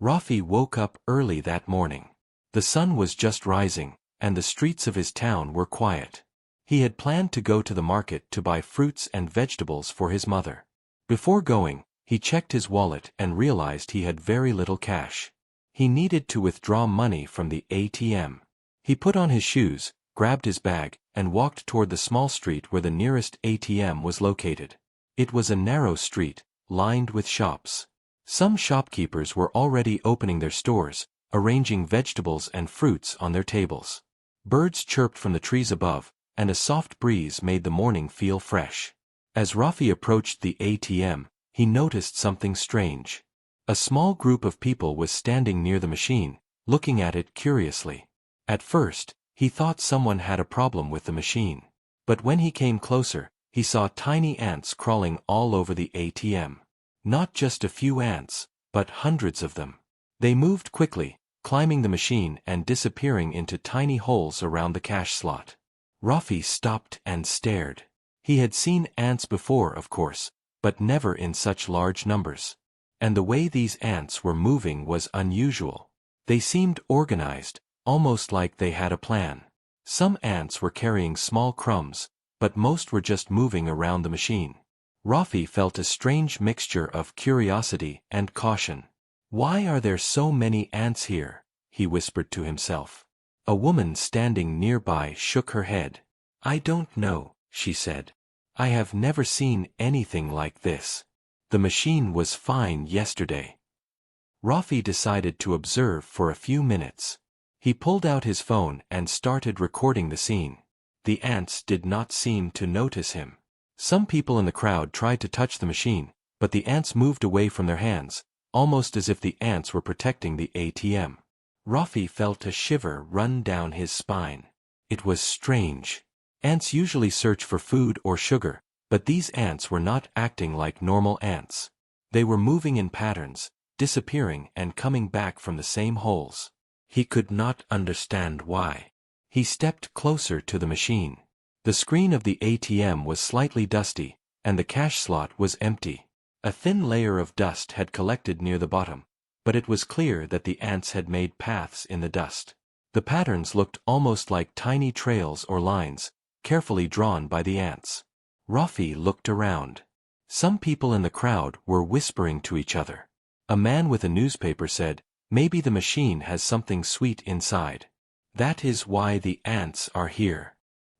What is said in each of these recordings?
Rafi woke up early that morning. The sun was just rising, and the streets of his town were quiet. He had planned to go to the market to buy fruits and vegetables for his mother. Before going, he checked his wallet and realized he had very little cash. He needed to withdraw money from the ATM. He put on his shoes, grabbed his bag, and walked toward the small street where the nearest ATM was located. It was a narrow street, lined with shops. Some shopkeepers were already opening their stores, arranging vegetables and fruits on their tables. Birds chirped from the trees above, and a soft breeze made the morning feel fresh. As Rafi approached the ATM, he noticed something strange. A small group of people was standing near the machine, looking at it curiously. At first, he thought someone had a problem with the machine. But when he came closer, he saw tiny ants crawling all over the ATM. Not just a few ants, but hundreds of them. They moved quickly, climbing the machine and disappearing into tiny holes around the cash slot. Rafi stopped and stared. He had seen ants before, of course, but never in such large numbers. And the way these ants were moving was unusual. They seemed organized, almost like they had a plan. Some ants were carrying small crumbs, but most were just moving around the machine. Rafi felt a strange mixture of curiosity and caution. "Why are there so many ants here?" he whispered to himself. A woman standing nearby shook her head. "I don't know," she said. "I have never seen anything like this. The machine was fine yesterday." Rafi decided to observe for a few minutes. He pulled out his phone and started recording the scene. The ants did not seem to notice him. Some people in the crowd tried to touch the machine, but the ants moved away from their hands, almost as if the ants were protecting the ATM. Rafi felt a shiver run down his spine. It was strange. Ants usually search for food or sugar, but these ants were not acting like normal ants. They were moving in patterns, disappearing and coming back from the same holes. He could not understand why. He stepped closer to the machine. The screen of the ATM was slightly dusty, and the cash slot was empty. A thin layer of dust had collected near the bottom, but it was clear that the ants had made paths in the dust. The patterns looked almost like tiny trails or lines, carefully drawn by the ants. Rafi looked around. Some people in the crowd were whispering to each other. A man with a newspaper said, "Maybe the machine has something sweet inside. That is why the ants are here."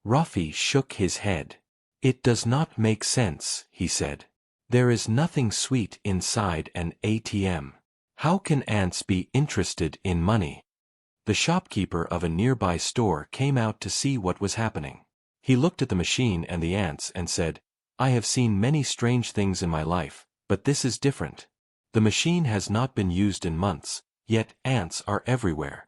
Rafi shook his head. "It does not make sense," he said. "There is nothing sweet inside an ATM. How can ants be interested in money?" The shopkeeper of a nearby store came out to see what was happening. He looked at the machine and the ants and said, "I have seen many strange things in my life, but this is different. The machine has not been used in months, yet ants are everywhere."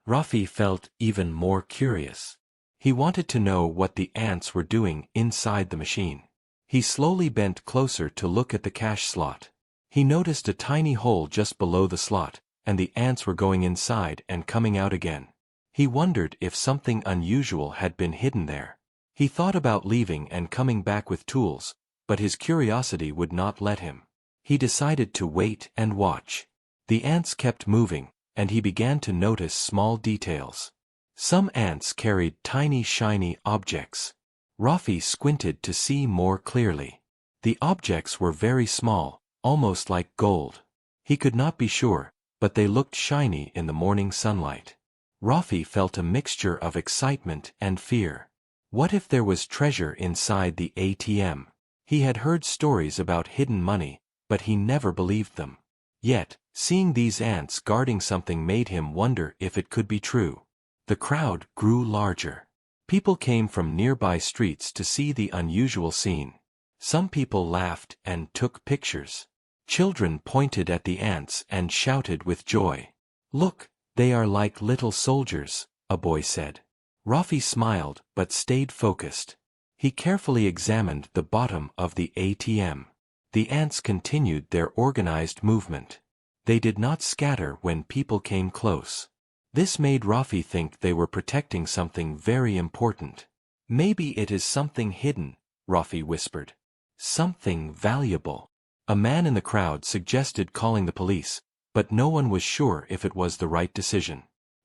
Rafi felt even more curious. He wanted to know what the ants were doing inside the machine. He slowly bent closer to look at the cash slot. He noticed a tiny hole just below the slot, and the ants were going inside and coming out again. He wondered if something unusual had been hidden there. He thought about leaving and coming back with tools, but his curiosity would not let him. He decided to wait and watch. The ants kept moving, and he began to notice small details. Some ants carried tiny shiny objects. Rafi squinted to see more clearly. The objects were very small, almost like gold. He could not be sure, but they looked shiny in the morning sunlight. Rafi felt a mixture of excitement and fear. What if there was treasure inside the ATM? He had heard stories about hidden money, but he never believed them. Yet, seeing these ants guarding something made him wonder if it could be true. The crowd grew larger. People came from nearby streets to see the unusual scene. Some people laughed and took pictures. Children pointed at the ants and shouted with joy. "Look, they are like little soldiers," a boy said. Rafi smiled but stayed focused. He carefully examined the bottom of the ATM. The ants continued their organized movement. They did not scatter when people came close. This made Rafi think they were protecting something very important. "Maybe it is something hidden," Rafi whispered. "Something valuable." A man in the crowd suggested calling the police, but no one was sure if it was the right decision.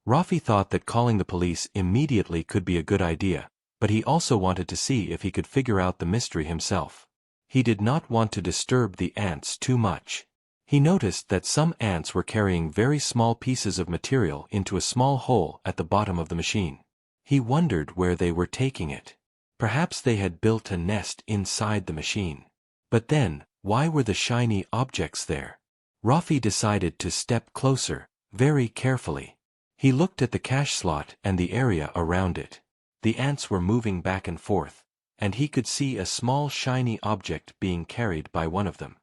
Rafi thought that calling the police immediately could be a good idea, but he also wanted to see if he could figure out the mystery himself. He did not want to disturb the ants too much. He noticed that some ants were carrying very small pieces of material into a small hole at the bottom of the machine. He wondered where they were taking it. Perhaps they had built a nest inside the machine. But then, why were the shiny objects there? Rafi decided to step closer, very carefully. He looked at the cash slot and the area around it. The ants were moving back and forth, and he could see a small shiny object being carried by one of them.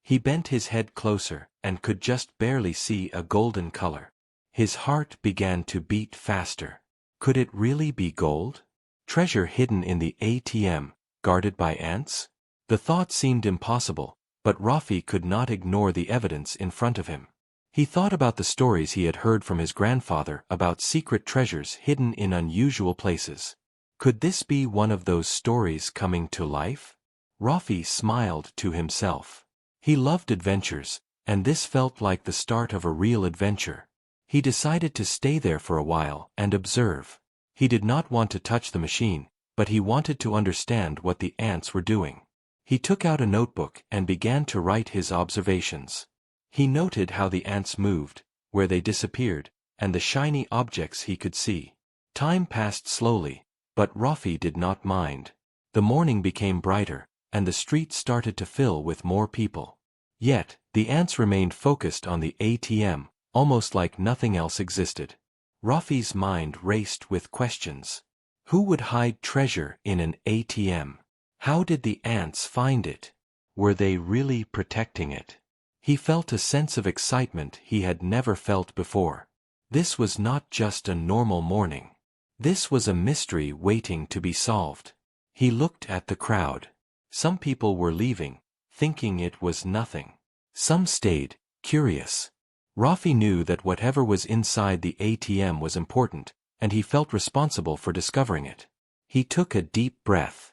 He bent his head closer and could just barely see a golden color. His heart began to beat faster. Could it really be gold? Treasure hidden in the ATM, guarded by ants? The thought seemed impossible, but Rafi could not ignore the evidence in front of him. He thought about the stories he had heard from his grandfather about secret treasures hidden in unusual places. Could this be one of those stories coming to life? Rafi smiled to himself. He loved adventures, and this felt like the start of a real adventure. He decided to stay there for a while and observe. He did not want to touch the machine, but he wanted to understand what the ants were doing. He took out a notebook and began to write his observations. He noted how the ants moved, where they disappeared, and the shiny objects he could see. Time passed slowly, but Rafi did not mind. The morning became brighter, and the street started to fill with more people. Yet, the ants remained focused on the ATM, almost like nothing else existed. Rafi's mind raced with questions. Who would hide treasure in an ATM? How did the ants find it? Were they really protecting it? He felt a sense of excitement he had never felt before. This was not just a normal morning. This was a mystery waiting to be solved. He looked at the crowd. Some people were leaving, thinking it was nothing. Some stayed, curious. Rafi knew that whatever was inside the ATM was important, and he felt responsible for discovering it. He took a deep breath.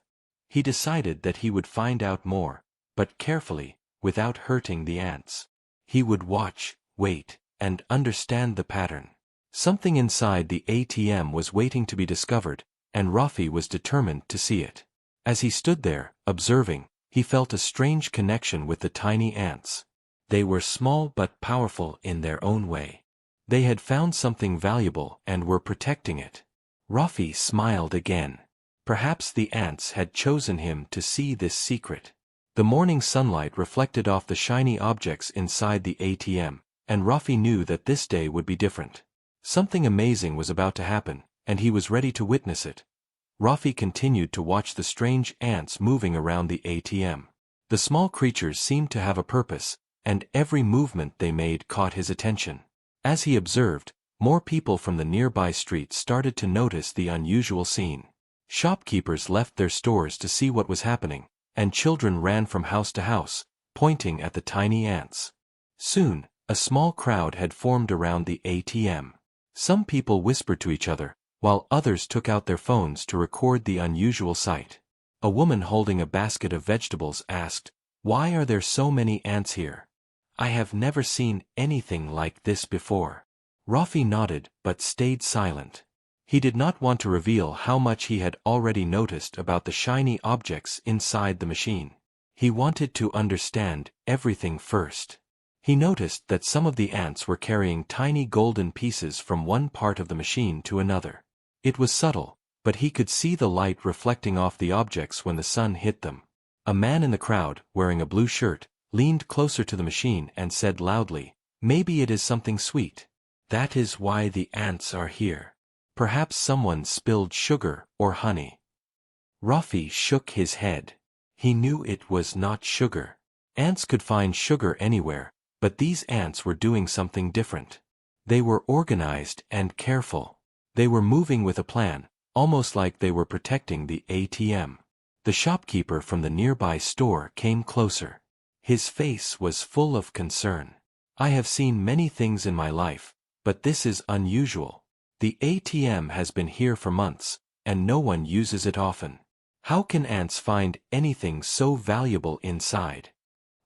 He decided that he would find out more, but carefully, without hurting the ants. He would watch, wait, and understand the pattern. Something inside the ATM was waiting to be discovered, and Rafi was determined to see it. As he stood there, observing, he felt a strange connection with the tiny ants. They were small but powerful in their own way. They had found something valuable and were protecting it. Rafi smiled again. Perhaps the ants had chosen him to see this secret. The morning sunlight reflected off the shiny objects inside the ATM, and Rafi knew that this day would be different. Something amazing was about to happen, and he was ready to witness it. Rafi continued to watch the strange ants moving around the ATM. The small creatures seemed to have a purpose, and every movement they made caught his attention. As he observed, more people from the nearby street started to notice the unusual scene. Shopkeepers left their stores to see what was happening, and children ran from house to house, pointing at the tiny ants. Soon, a small crowd had formed around the ATM. Some people whispered to each other, while others took out their phones to record the unusual sight. A woman holding a basket of vegetables asked, "Why are there so many ants here? I have never seen anything like this before." Rafi nodded but stayed silent. He did not want to reveal how much he had already noticed about the shiny objects inside the machine. He wanted to understand everything first. He noticed that some of the ants were carrying tiny golden pieces from one part of the machine to another. It was subtle, but he could see the light reflecting off the objects when the sun hit them. A man in the crowd, wearing a blue shirt, leaned closer to the machine and said loudly, "Maybe it is something sweet. That is why the ants are here. Perhaps someone spilled sugar or honey." Rafi shook his head. He knew it was not sugar. Ants could find sugar anywhere, but these ants were doing something different. They were organized and careful. They were moving with a plan, almost like they were protecting the ATM. The shopkeeper from the nearby store came closer. His face was full of concern. "I have seen many things in my life, but this is unusual. The ATM has been here for months, and no one uses it often. How can ants find anything so valuable inside?"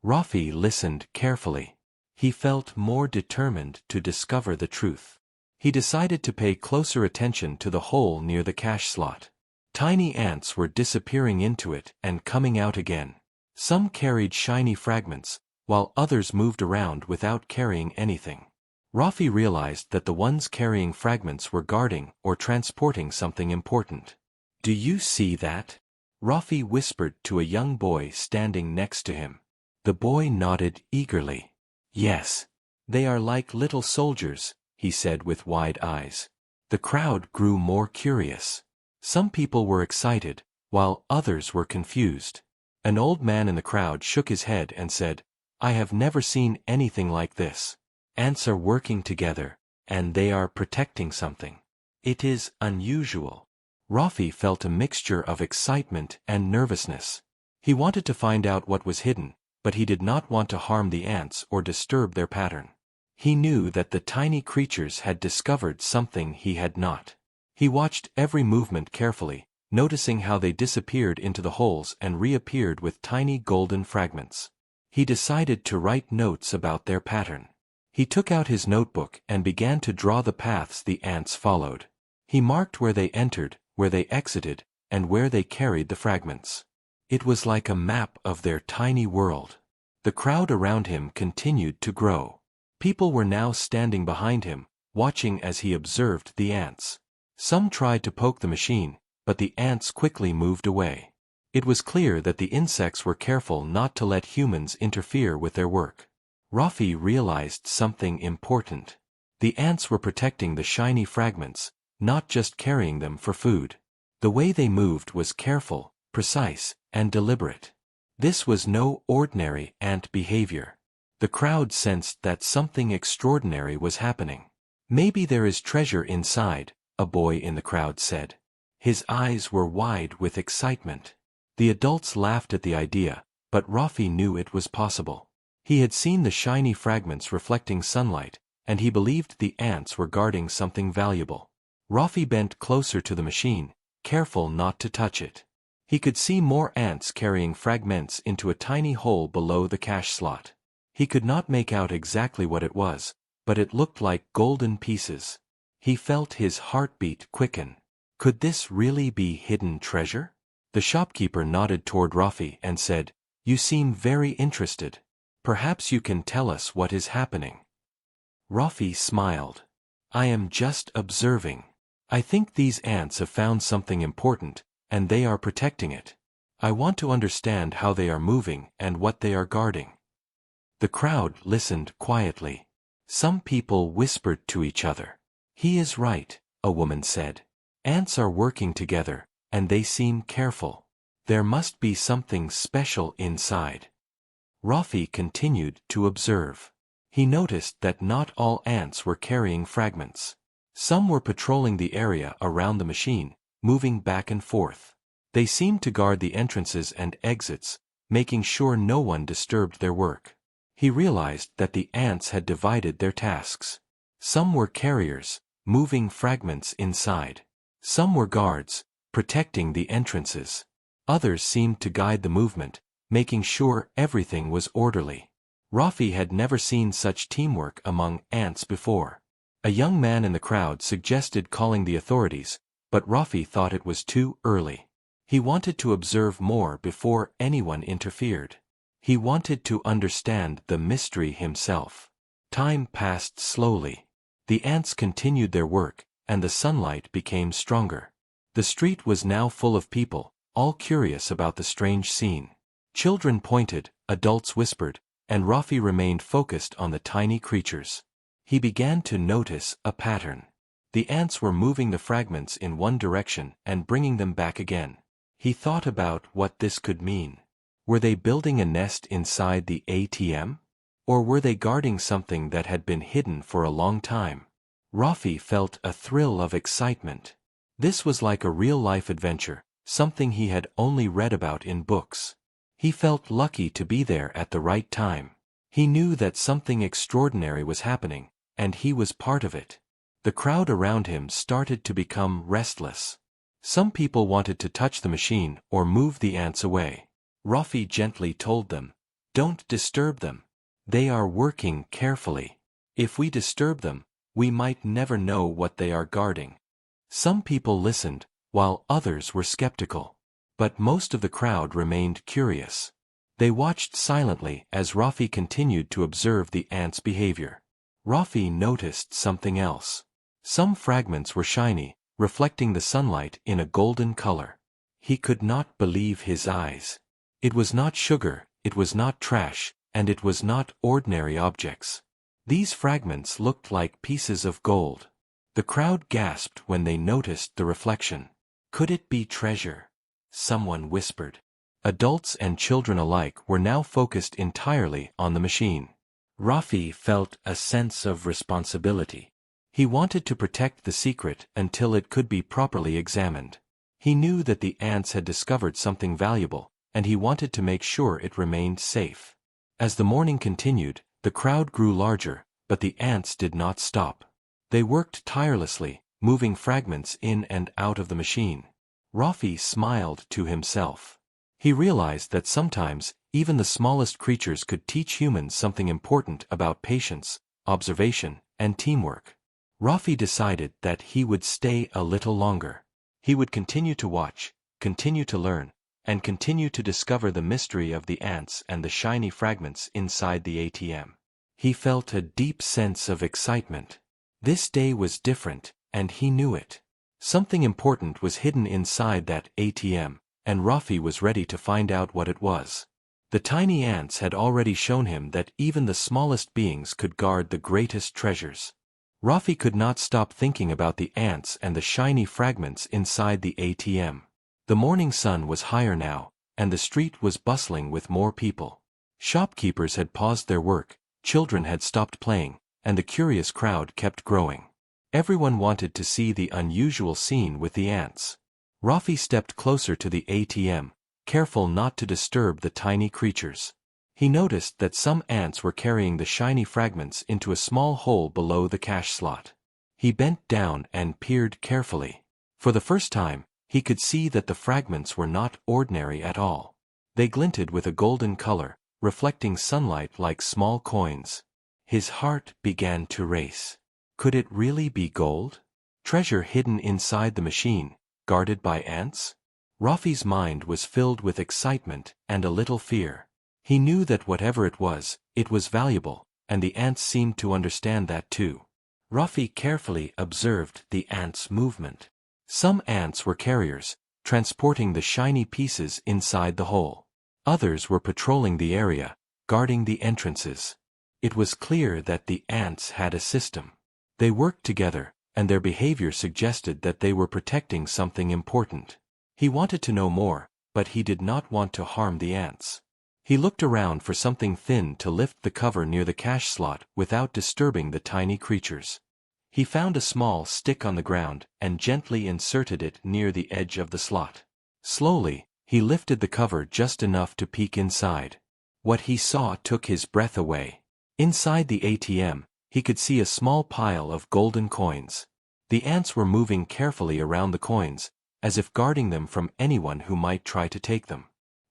Rafi listened carefully. He felt more determined to discover the truth. He decided to pay closer attention to the hole near the cash slot. Tiny ants were disappearing into it and coming out again. Some carried shiny fragments, while others moved around without carrying anything. Rafi realized that the ones carrying fragments were guarding or transporting something important. "Do you see that?" Rafi whispered to a young boy standing next to him. The boy nodded eagerly. "Yes. They are like little soldiers," he said with wide eyes. The crowd grew more curious. Some people were excited, while others were confused. An old man in the crowd shook his head and said, "I have never seen anything like this. Ants are working together, and they are protecting something. It is unusual." Rafi felt a mixture of excitement and nervousness. He wanted to find out what was hidden, but he did not want to harm the ants or disturb their pattern. He knew that the tiny creatures had discovered something he had not. He watched every movement carefully, noticing how they disappeared into the holes and reappeared with tiny golden fragments. He decided to write notes about their pattern. He took out his notebook and began to draw the paths the ants followed. He marked where they entered, where they exited, and where they carried the fragments. It was like a map of their tiny world. The crowd around him continued to grow. People were now standing behind him, watching as he observed the ants. Some tried to poke the machine, but the ants quickly moved away. It was clear that the insects were careful not to let humans interfere with their work. Rafi realized something important. The ants were protecting the shiny fragments, not just carrying them for food. The way they moved was careful, precise, and deliberate. This was no ordinary ant behavior. The crowd sensed that something extraordinary was happening. "Maybe there is treasure inside," a boy in the crowd said. His eyes were wide with excitement. The adults laughed at the idea, but Rafi knew it was possible. He had seen the shiny fragments reflecting sunlight, and he believed the ants were guarding something valuable. Rafi bent closer to the machine, careful not to touch it. He could see more ants carrying fragments into a tiny hole below the cash slot. He could not make out exactly what it was, but it looked like golden pieces. He felt his heartbeat quicken. Could this really be hidden treasure? The shopkeeper nodded toward Rafi and said, "You seem very interested. Perhaps you can tell us what is happening." Rafi smiled. "I am just observing. I think these ants have found something important, and they are protecting it. I want to understand how they are moving and what they are guarding." The crowd listened quietly. Some people whispered to each other. "He is right," a woman said. "Ants are working together, and they seem careful. There must be something special inside." Rafi continued to observe. He noticed that not all ants were carrying fragments. Some were patrolling the area around the machine, moving back and forth. They seemed to guard the entrances and exits, making sure no one disturbed their work. He realized that the ants had divided their tasks. Some were carriers, moving fragments inside. Some were guards, protecting the entrances. Others seemed to guide the movement, making sure everything was orderly. Rafi had never seen such teamwork among ants before. A young man in the crowd suggested calling the authorities, but Rafi thought it was too early. He wanted to observe more before anyone interfered. He wanted to understand the mystery himself. Time passed slowly. The ants continued their work, and the sunlight became stronger. The street was now full of people, all curious about the strange scene. Children pointed, adults whispered, and Rafi remained focused on the tiny creatures. He began to notice a pattern. The ants were moving the fragments in one direction and bringing them back again. He thought about what this could mean. Were they building a nest inside the ATM? Or were they guarding something that had been hidden for a long time? Rafi felt a thrill of excitement. This was like a real-life adventure, something he had only read about in books. He felt lucky to be there at the right time. He knew that something extraordinary was happening, and he was part of it. The crowd around him started to become restless. Some people wanted to touch the machine or move the ants away. Rafi gently told them, "Don't disturb them. They are working carefully. If we disturb them, we might never know what they are guarding. Some people listened, while others were skeptical. But most of the crowd remained curious. They watched silently as Rafi continued to observe the ants' behavior. Rafi noticed something else. Some fragments were shiny, reflecting the sunlight in a golden color. He could not believe his eyes. It was not sugar, it was not trash, and it was not ordinary objects. These fragments looked like pieces of gold. The crowd gasped when they noticed the reflection. Could it be treasure? Someone whispered. Adults and children alike were now focused entirely on the machine. Rafi felt a sense of responsibility. He wanted to protect the secret until it could be properly examined. He knew that the ants had discovered something valuable, and he wanted to make sure it remained safe. As the morning continued, the crowd grew larger, but the ants did not stop. They worked tirelessly, moving fragments in and out of the machine. Rafi smiled to himself. He realized that sometimes, even the smallest creatures could teach humans something important about patience, observation, and teamwork. Rafi decided that he would stay a little longer. He would continue to watch, continue to learn, and continue to discover the mystery of the ants and the shiny fragments inside the ATM. He felt a deep sense of excitement. This day was different, and he knew it. Something important was hidden inside that ATM, and Rafi was ready to find out what it was. The tiny ants had already shown him that even the smallest beings could guard the greatest treasures. Rafi could not stop thinking about the ants and the shiny fragments inside the ATM. The morning sun was higher now, and the street was bustling with more people. Shopkeepers had paused their work, children had stopped playing, and the curious crowd kept growing. Everyone wanted to see the unusual scene with the ants. Rafi stepped closer to the ATM, careful not to disturb the tiny creatures. He noticed that some ants were carrying the shiny fragments into a small hole below the cash slot. He bent down and peered carefully. For the first time, he could see that the fragments were not ordinary at all. They glinted with a golden color, reflecting sunlight like small coins. His heart began to race. Could it really be gold? Treasure hidden inside the machine, guarded by ants? Rafi's mind was filled with excitement and a little fear. He knew that whatever it was valuable, and the ants seemed to understand that too. Rafi carefully observed the ants' movement. Some ants were carriers, transporting the shiny pieces inside the hole. Others were patrolling the area, guarding the entrances. It was clear that the ants had a system. They worked together, and their behavior suggested that they were protecting something important. He wanted to know more, but he did not want to harm the ants. He looked around for something thin to lift the cover near the cash slot without disturbing the tiny creatures. He found a small stick on the ground and gently inserted it near the edge of the slot. Slowly, he lifted the cover just enough to peek inside. What he saw took his breath away. Inside the ATM, he could see a small pile of golden coins. The ants were moving carefully around the coins, as if guarding them from anyone who might try to take them.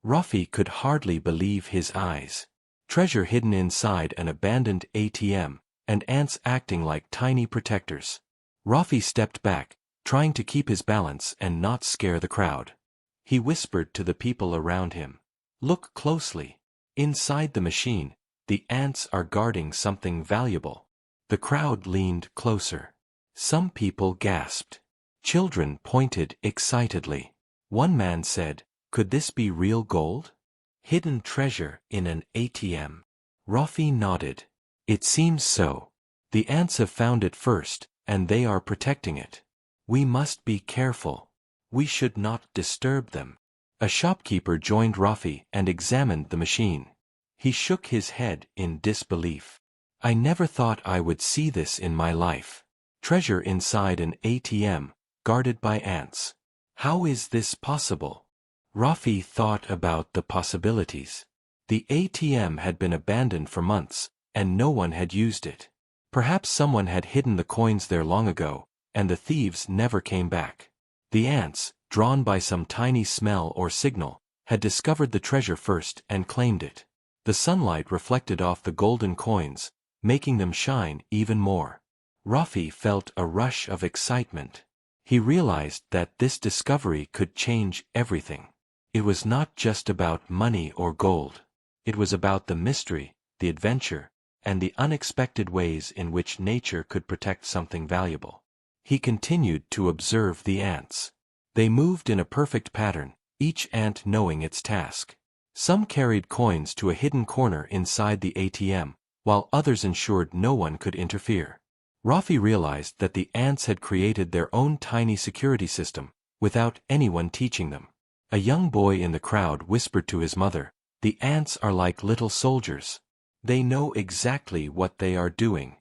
Rafi could hardly believe his eyes. Treasure hidden inside an abandoned ATM, and ants acting like tiny protectors. Rafi stepped back, trying to keep his balance and not scare the crowd. He whispered to the people around him, "Look closely. Inside the machine, the ants are guarding something valuable." The crowd leaned closer. Some people gasped. Children pointed excitedly. One man said, "Could this be real gold? Hidden treasure in an ATM?" Rafi nodded. "It seems so. The ants have found it first, and they are protecting it. We must be careful. We should not disturb them." A shopkeeper joined Rafi and examined the machine. He shook his head in disbelief. "I never thought I would see this in my life. Treasure inside an ATM, guarded by ants. How is this possible?" Rafi thought about the possibilities. The ATM had been abandoned for months, and no one had used it. Perhaps someone had hidden the coins there long ago, and the thieves never came back. The ants, drawn by some tiny smell or signal, had discovered the treasure first and claimed it. The sunlight reflected off the golden coins, making them shine even more. Rafi felt a rush of excitement. He realized that this discovery could change everything. It was not just about money or gold. It was about the mystery, the adventure, and the unexpected ways in which nature could protect something valuable. He continued to observe the ants. They moved in a perfect pattern, each ant knowing its task. Some carried coins to a hidden corner inside the ATM, while others ensured no one could interfere. Rafi realized that the ants had created their own tiny security system, without anyone teaching them. A young boy in the crowd whispered to his mother, "The ants are like little soldiers. They know exactly what they are doing."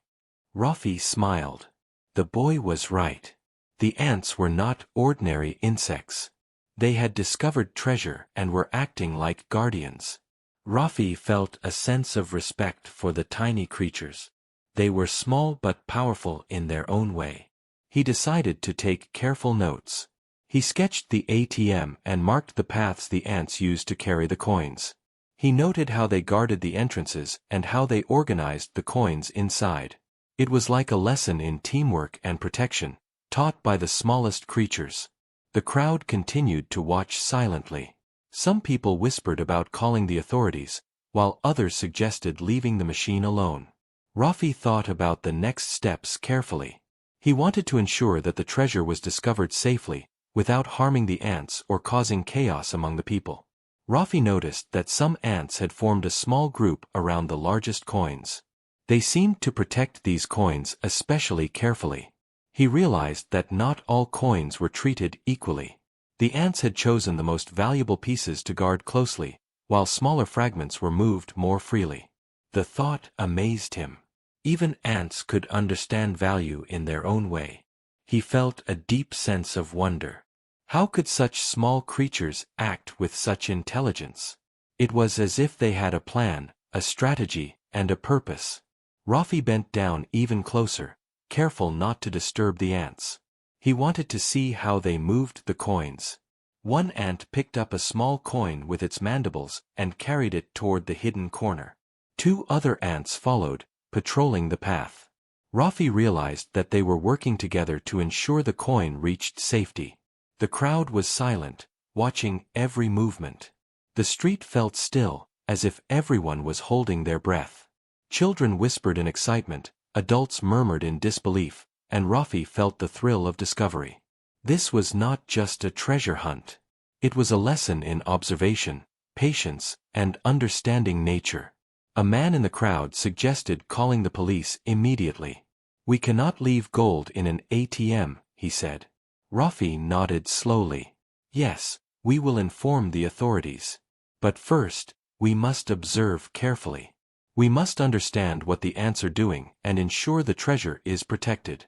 Rafi smiled. The boy was right. The ants were not ordinary insects. They had discovered treasure and were acting like guardians. Rafi felt a sense of respect for the tiny creatures. They were small but powerful in their own way. He decided to take careful notes. He sketched the ATM and marked the paths the ants used to carry the coins. He noted how they guarded the entrances and how they organized the coins inside. It was like a lesson in teamwork and protection, taught by the smallest creatures. The crowd continued to watch silently. Some people whispered about calling the authorities, while others suggested leaving the machine alone. Rafi thought about the next steps carefully. He wanted to ensure that the treasure was discovered safely, without harming the ants or causing chaos among the people. Rafi noticed that some ants had formed a small group around the largest coins. They seemed to protect these coins especially carefully. He realized that not all coins were treated equally. The ants had chosen the most valuable pieces to guard closely, while smaller fragments were moved more freely. The thought amazed him. Even ants could understand value in their own way. He felt a deep sense of wonder. How could such small creatures act with such intelligence? It was as if they had a plan, a strategy, and a purpose. Rafi bent down even closer, careful not to disturb the ants. He wanted to see how they moved the coins. One ant picked up a small coin with its mandibles and carried it toward the hidden corner. Two other ants followed, patrolling the path. Rafi realized that they were working together to ensure the coin reached safety. The crowd was silent, watching every movement. The street felt still, as if everyone was holding their breath. Children whispered in excitement, adults murmured in disbelief, and Rafi felt the thrill of discovery. This was not just a treasure hunt. It was a lesson in observation, patience, and understanding nature. A man in the crowd suggested calling the police immediately. "We cannot leave gold in an ATM," he said. Rafi nodded slowly. "Yes, we will inform the authorities. But first, we must observe carefully. We must understand what the ants are doing and ensure the treasure is protected."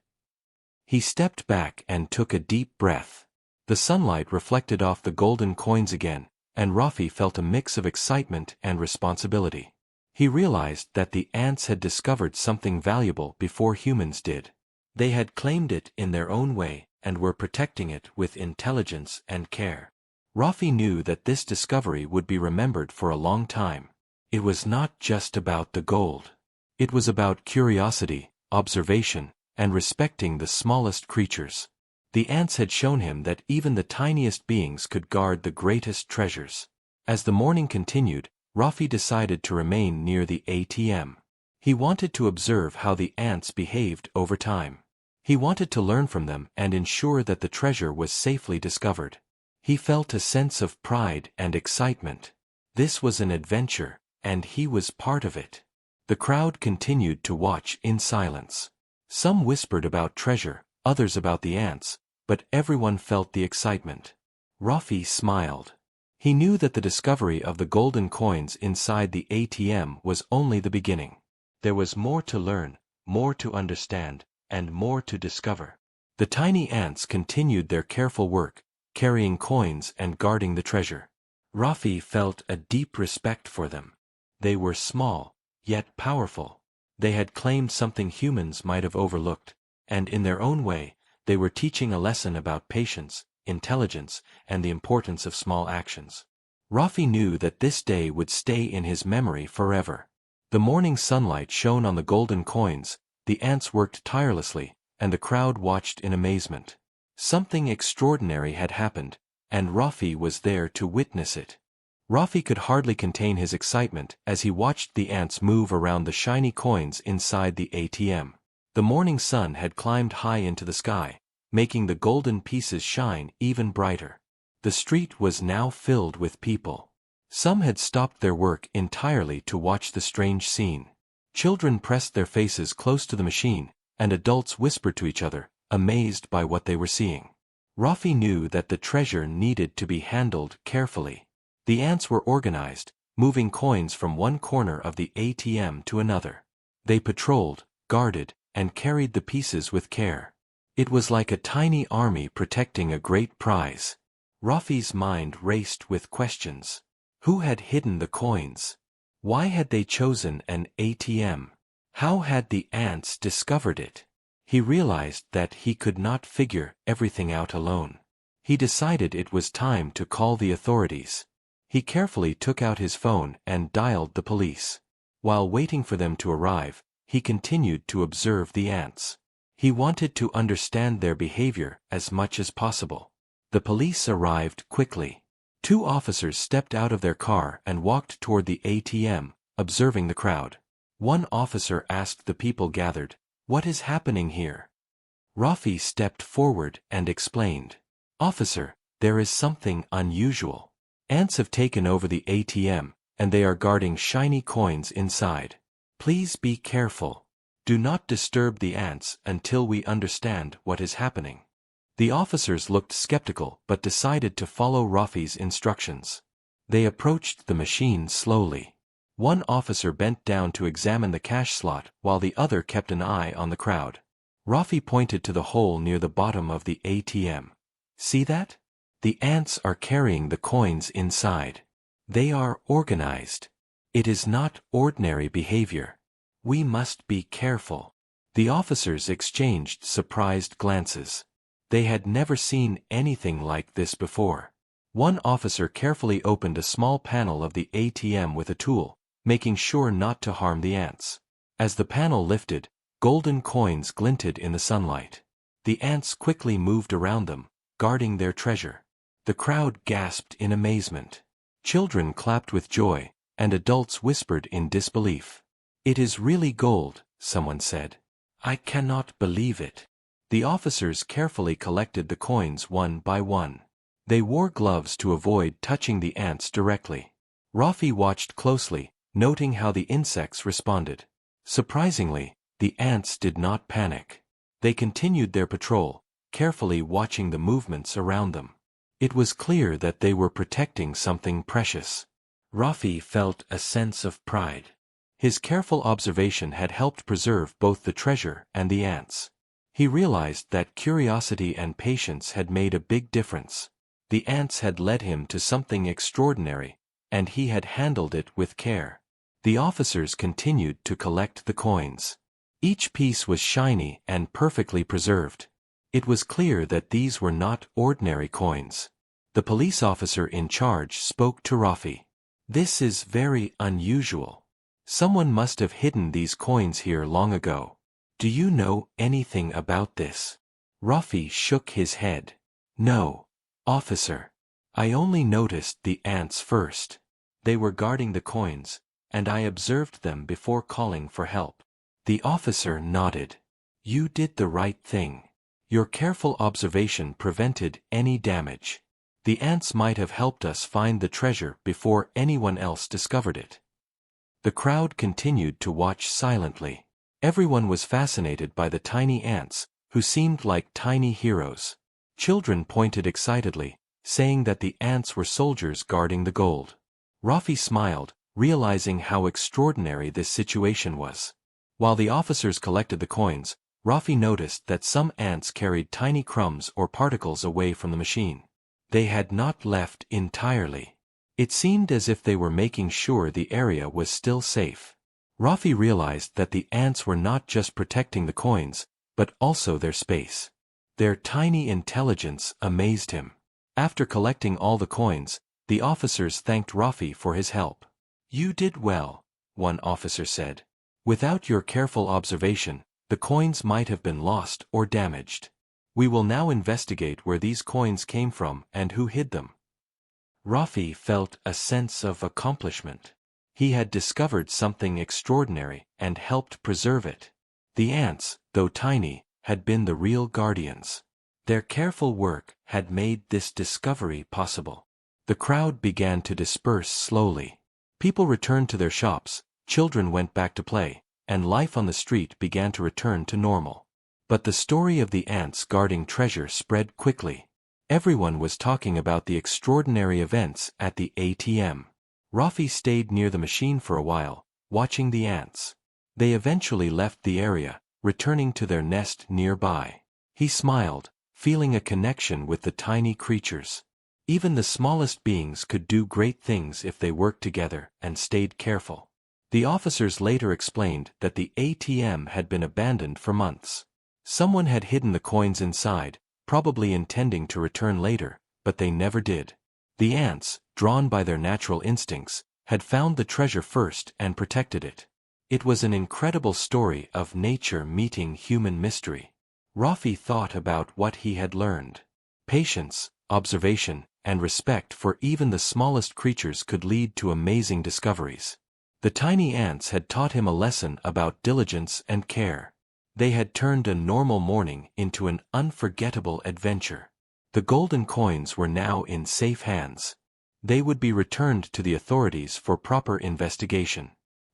He stepped back and took a deep breath. The sunlight reflected off the golden coins again, and Rafi felt a mix of excitement and responsibility. He realized that the ants had discovered something valuable before humans did. They had claimed it in their own way and were protecting it with intelligence and care. Rafi knew that this discovery would be remembered for a long time. It was not just about the gold. It was about curiosity, observation, and respecting the smallest creatures. The ants had shown him that even the tiniest beings could guard the greatest treasures. As the morning continued, Rafi decided to remain near the ATM. He wanted to observe how the ants behaved over time. He wanted to learn from them and ensure that the treasure was safely discovered. He felt a sense of pride and excitement. This was an adventure, and he was part of it. The crowd continued to watch in silence. Some whispered about treasure, others about the ants, but everyone felt the excitement. Rafi smiled. He knew that the discovery of the golden coins inside the ATM was only the beginning. There was more to learn, more to understand, and more to discover. The tiny ants continued their careful work, carrying coins and guarding the treasure. Rafi felt a deep respect for them. They were small, yet powerful. They had claimed something humans might have overlooked, and in their own way, they were teaching a lesson about patience, intelligence, and the importance of small actions. Rafi knew that this day would stay in his memory forever. The morning sunlight shone on the golden coins, the ants worked tirelessly, and the crowd watched in amazement. Something extraordinary had happened, and Rafi was there to witness it. Rafi could hardly contain his excitement as he watched the ants move around the shiny coins inside the ATM. The morning sun had climbed high into the sky, making the golden pieces shine even brighter. The street was now filled with people. Some had stopped their work entirely to watch the strange scene. Children pressed their faces close to the machine, and adults whispered to each other, amazed by what they were seeing. Rafi knew that the treasure needed to be handled carefully. The ants were organized, moving coins from one corner of the ATM to another. They patrolled, guarded, and carried the pieces with care. It was like a tiny army protecting a great prize. Rafi's mind raced with questions. Who had hidden the coins? Why had they chosen an ATM? How had the ants discovered it? He realized that he could not figure everything out alone. He decided it was time to call the authorities. He carefully took out his phone and dialed the police. While waiting for them to arrive, he continued to observe the ants. He wanted to understand their behavior as much as possible. The police arrived quickly. 2 officers stepped out of their car and walked toward the ATM, observing the crowd. One officer asked the people gathered, "What is happening here?" Rafi stepped forward and explained. "Officer, there is something unusual. Ants have taken over the ATM, and they are guarding shiny coins inside. Please be careful. Do not disturb the ants until we understand what is happening." The officers looked skeptical but decided to follow Rafi's instructions. They approached the machine slowly. One officer bent down to examine the cash slot while the other kept an eye on the crowd. Rafi pointed to the hole near the bottom of the ATM. "See that? The ants are carrying the coins inside. They are organized. It is not ordinary behavior. We must be careful." The officers exchanged surprised glances. They had never seen anything like this before. One officer carefully opened a small panel of the ATM with a tool, making sure not to harm the ants. As the panel lifted, golden coins glinted in the sunlight. The ants quickly moved around them, guarding their treasure. The crowd gasped in amazement. Children clapped with joy, and adults whispered in disbelief. "It is really gold," someone said. "I cannot believe it." The officers carefully collected the coins one by one. They wore gloves to avoid touching the ants directly. Rafi watched closely, noting how the insects responded. Surprisingly, the ants did not panic. They continued their patrol, carefully watching the movements around them. It was clear that they were protecting something precious. Rafi felt a sense of pride. His careful observation had helped preserve both the treasure and the ants. He realized that curiosity and patience had made a big difference. The ants had led him to something extraordinary, and he had handled it with care. The officers continued to collect the coins. Each piece was shiny and perfectly preserved. It was clear that these were not ordinary coins. The police officer in charge spoke to Rafi. "This is very unusual. Someone must have hidden these coins here long ago. Do you know anything about this?" Rafi shook his head. "No, officer. I only noticed the ants first. They were guarding the coins, and I observed them before calling for help." The officer nodded. "You did the right thing. Your careful observation prevented any damage. The ants might have helped us find the treasure before anyone else discovered it." The crowd continued to watch silently. Everyone was fascinated by the tiny ants, who seemed like tiny heroes. Children pointed excitedly, saying that the ants were soldiers guarding the gold. Rafi smiled, realizing how extraordinary this situation was. While the officers collected the coins, Rafi noticed that some ants carried tiny crumbs or particles away from the machine. They had not left entirely. It seemed as if they were making sure the area was still safe. Rafi realized that the ants were not just protecting the coins, but also their space. Their tiny intelligence amazed him. After collecting all the coins, The officers thanked Rafi for his help. "You did well," one officer said. "Without your careful observation, the coins might have been lost or damaged. We will now investigate where these coins came from and who hid them." Rafi felt a sense of accomplishment. He had discovered something extraordinary and helped preserve it. The ants, though tiny, had been the real guardians. Their careful work had made this discovery possible. The crowd began to disperse slowly. People returned to their shops, children went back to play, and life on the street began to return to normal. But the story of the ants guarding treasure spread quickly. Everyone was talking about the extraordinary events at the ATM. Rafi stayed near the machine for a while, watching the ants. They eventually left the area, returning to their nest nearby. He smiled, feeling a connection with the tiny creatures. Even the smallest beings could do great things if they worked together and stayed careful. The officers later explained that the ATM had been abandoned for months. Someone had hidden the coins inside, probably intending to return later, but they never did. The ants, drawn by their natural instincts, had found the treasure first and protected it. It was an incredible story of nature meeting human mystery. Rafi thought about what he had learned. Patience, observation, and respect for even the smallest creatures could lead to amazing discoveries. The tiny ants had taught him a lesson about diligence and care. They had turned a normal morning into an unforgettable adventure. The golden coins were now in safe hands. They would be returned to the authorities for proper investigation.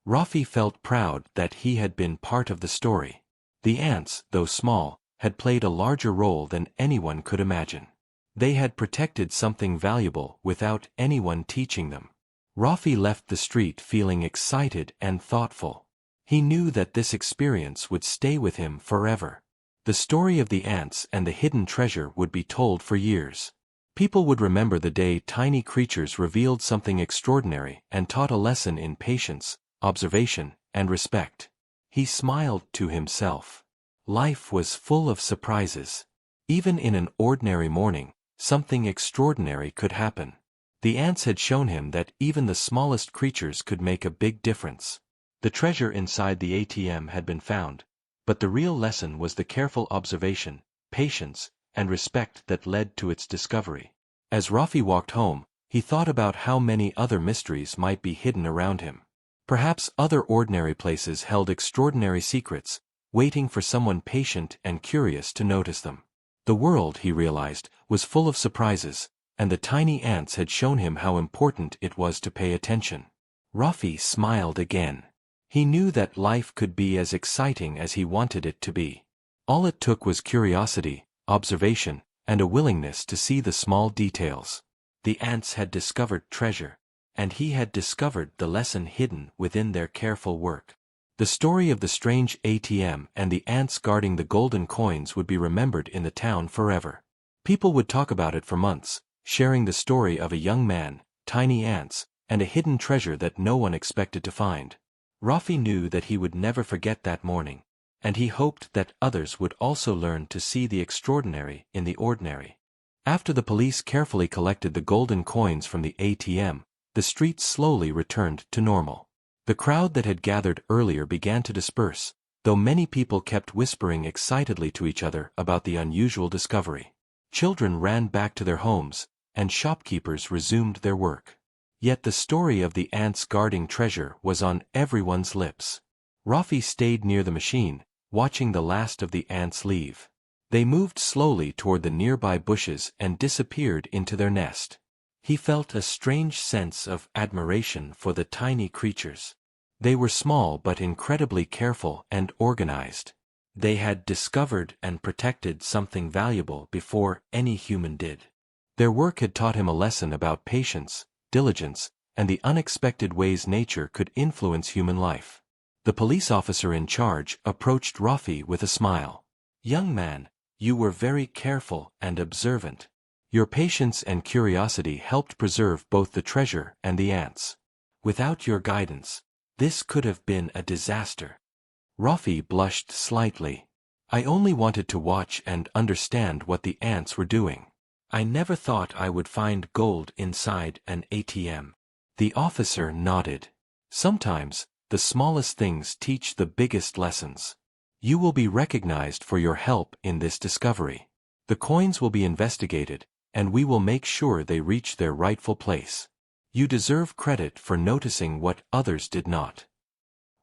Rafi felt proud that he had been part of the story. The ants, though small, had played a larger role than anyone could imagine. They had protected something valuable without anyone teaching them. Rafi left the street feeling excited and thoughtful. He knew that this experience would stay with him forever. The story of the ants and the hidden treasure would be told for years. People would remember the day tiny creatures revealed something extraordinary and taught a lesson in patience, observation, and respect. He smiled to himself. Life was full of surprises. Even in an ordinary morning, something extraordinary could happen. The ants had shown him that even the smallest creatures could make a big difference. The treasure inside the ATM had been found, but the real lesson was the careful observation, patience, and respect that led to its discovery. As Rafi walked home, he thought about how many other mysteries might be hidden around him. Perhaps other ordinary places held extraordinary secrets, waiting for someone patient and curious to notice them. The world, he realized, was full of surprises, and the tiny ants had shown him how important it was to pay attention. Rafi smiled again. He knew that life could be as exciting as he wanted it to be. All it took was curiosity, observation, and a willingness to see the small details. The ants had discovered treasure, and he had discovered the lesson hidden within their careful work. The story of the strange ATM and the ants guarding the golden coins would be remembered in the town forever. People would talk about it for months, sharing the story of a young man, tiny ants, and a hidden treasure that no one expected to find. Rafi knew that he would never forget that morning, and he hoped that others would also learn to see the extraordinary in the ordinary. After the police carefully collected the golden coins from the ATM, the streets slowly returned to normal. The crowd that had gathered earlier began to disperse, though many people kept whispering excitedly to each other about the unusual discovery. Children ran back to their homes, and shopkeepers resumed their work. Yet the story of the ants guarding treasure was on everyone's lips. Rafi stayed near the machine, watching the last of the ants leave. They moved slowly toward the nearby bushes and disappeared into their nest. He felt a strange sense of admiration for the tiny creatures. They were small but incredibly careful and organized. They had discovered and protected something valuable before any human did. Their work had taught him a lesson about patience, diligence, and the unexpected ways nature could influence human life. The police officer in charge approached Rafi with a smile. "Young man, you were very careful and observant. Your patience and curiosity helped preserve both the treasure and the ants. Without your guidance, this could have been a disaster." Rafi blushed slightly. "I only wanted to watch and understand what the ants were doing. I never thought I would find gold inside an ATM. The officer nodded. Sometimes, the smallest things teach the biggest lessons. You will be recognized for your help in this discovery. The coins will be investigated, and we will make sure they reach their rightful place. You deserve credit for noticing what others did not.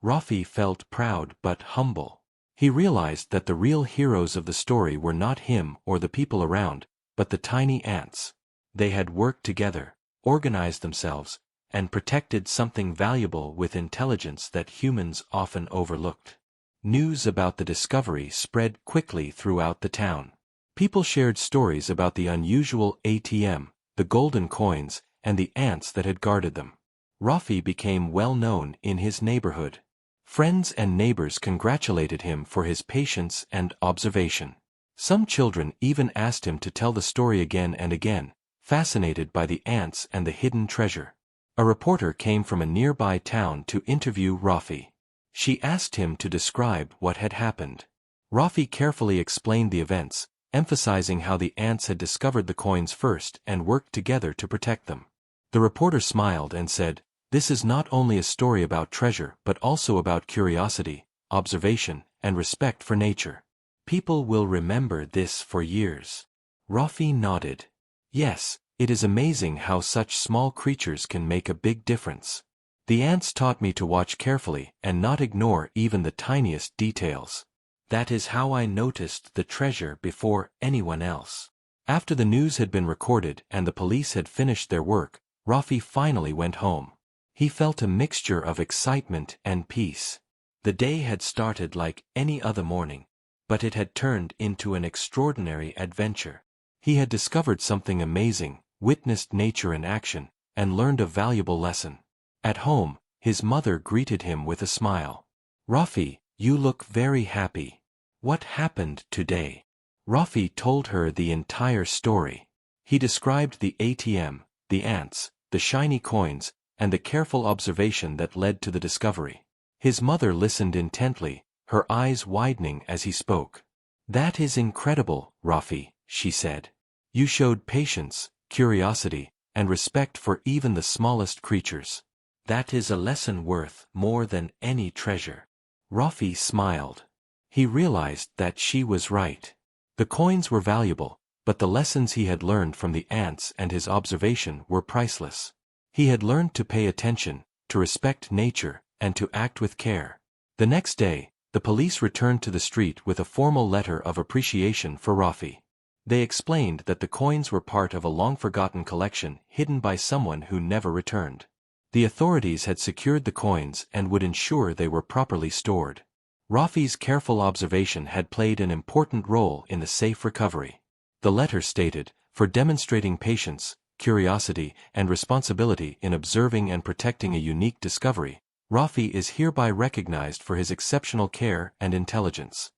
Rafi felt proud but humble. He realized that the real heroes of the story were not him or the people around, but the tiny ants. They had worked together, organized themselves, and protected something valuable with intelligence that humans often overlooked. News about the discovery spread quickly throughout the town. People shared stories about the unusual ATM, the golden coins, and the ants that had guarded them. Rafi became well known in his neighborhood. Friends and neighbors congratulated him for his patience and observation. Some children even asked him to tell the story again and again, fascinated by the ants and the hidden treasure. A reporter came from a nearby town to interview Rafi. She asked him to describe what had happened. Rafi carefully explained the events, emphasizing how the ants had discovered the coins first and worked together to protect them. The reporter smiled and said, "This is not only a story about treasure but also about curiosity, observation, and respect for nature. People will remember this for years." Rafi nodded. Yes, it is amazing how such small creatures can make a big difference. The ants taught me to watch carefully and not ignore even the tiniest details. That is how I noticed the treasure before anyone else. After the news had been recorded and the police had finished their work, Rafi finally went home. He felt a mixture of excitement and peace. The day had started like any other morning, but it had turned into an extraordinary adventure. He had discovered something amazing, witnessed nature in action, and learned a valuable lesson. At home, his mother greeted him with a smile. "Rafi, you look very happy. What happened today?" Rafi told her the entire story. He described the ATM, the ants, the shiny coins, and the careful observation that led to the discovery. His mother listened intently, her eyes widening as he spoke. "That is incredible, Rafi," she said. "You showed patience, curiosity, and respect for even the smallest creatures. That is a lesson worth more than any treasure." Rafi smiled. He realized that she was right. The coins were valuable, but the lessons he had learned from the ants and his observation were priceless. He had learned to pay attention, to respect nature, and to act with care. The next day, the police returned to the street with a formal letter of appreciation for Rafi. They explained that the coins were part of a long-forgotten collection hidden by someone who never returned. The authorities had secured the coins and would ensure they were properly stored. Rafi's careful observation had played an important role in the safe recovery. The letter stated, "For demonstrating patience, curiosity, and responsibility in observing and protecting a unique discovery, Rafi is hereby recognized for his exceptional care and intelligence."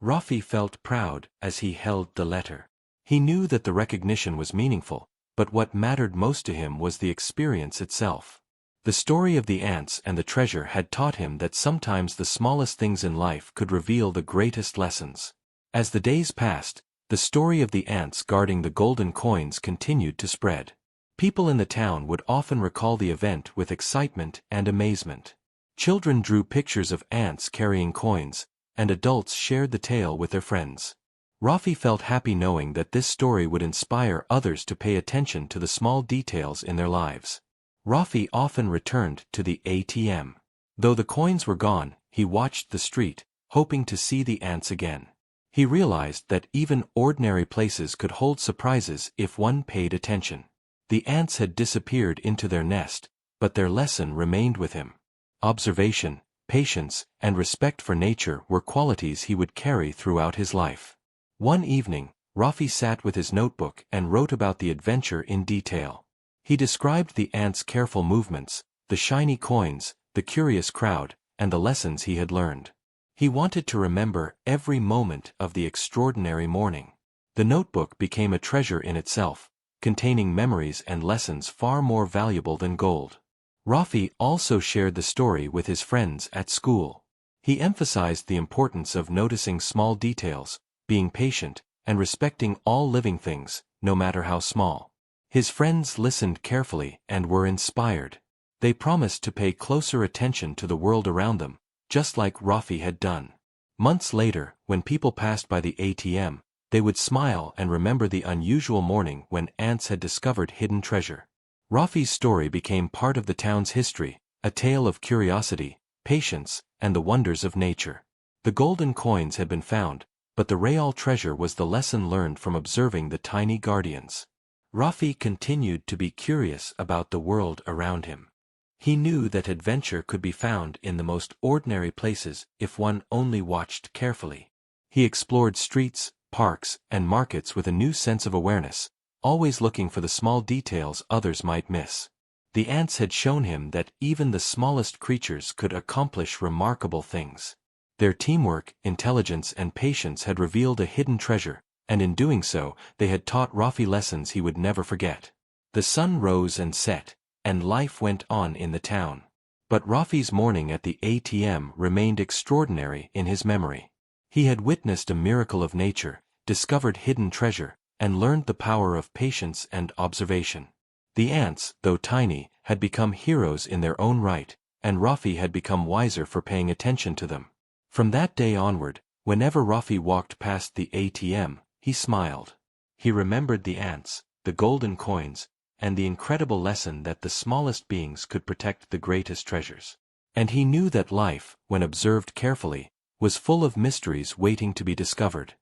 Rafi felt proud as he held the letter. He knew that the recognition was meaningful, but what mattered most to him was the experience itself. The story of the ants and the treasure had taught him that sometimes the smallest things in life could reveal the greatest lessons. As the days passed, the story of the ants guarding the golden coins continued to spread. People in the town would often recall the event with excitement and amazement. Children drew pictures of ants carrying coins, and adults shared the tale with their friends. Rafi felt happy knowing that this story would inspire others to pay attention to the small details in their lives. Rafi often returned to the ATM. Though the coins were gone, he watched the street, hoping to see the ants again. He realized that even ordinary places could hold surprises if one paid attention. The ants had disappeared into their nest, but their lesson remained with him. Observation, patience, and respect for nature were qualities he would carry throughout his life. One evening, Rafi sat with his notebook and wrote about the adventure in detail. He described the ants' careful movements, the shiny coins, the curious crowd, and the lessons he had learned. He wanted to remember every moment of the extraordinary morning. The notebook became a treasure in itself, containing memories and lessons far more valuable than gold. Rafi also shared the story with his friends at school. He emphasized the importance of noticing small details, being patient, and respecting all living things, no matter how small. His friends listened carefully and were inspired. They promised to pay closer attention to the world around them, just like Rafi had done. Months later, when people passed by the ATM, they would smile and remember the unusual morning when ants had discovered hidden treasure. Rafi's story became part of the town's history, a tale of curiosity, patience, and the wonders of nature. The golden coins had been found, but the real treasure was the lesson learned from observing the tiny guardians. Rafi continued to be curious about the world around him. He knew that adventure could be found in the most ordinary places if one only watched carefully. He explored streets, parks, and markets with a new sense of awareness, always looking for the small details others might miss. The ants had shown him that even the smallest creatures could accomplish remarkable things. Their teamwork, intelligence, and patience had revealed a hidden treasure, and in doing so, they had taught Rafi lessons he would never forget. The sun rose and set, and life went on in the town. But Rafi's morning at the ATM remained extraordinary in his memory. He had witnessed a miracle of nature, discovered hidden treasure, and learned the power of patience and observation. The ants, though tiny, had become heroes in their own right, and Rafi had become wiser for paying attention to them. From that day onward, whenever Rafi walked past the ATM, he smiled. He remembered the ants, the golden coins, and the incredible lesson that the smallest beings could protect the greatest treasures. And he knew that life, when observed carefully, was full of mysteries waiting to be discovered.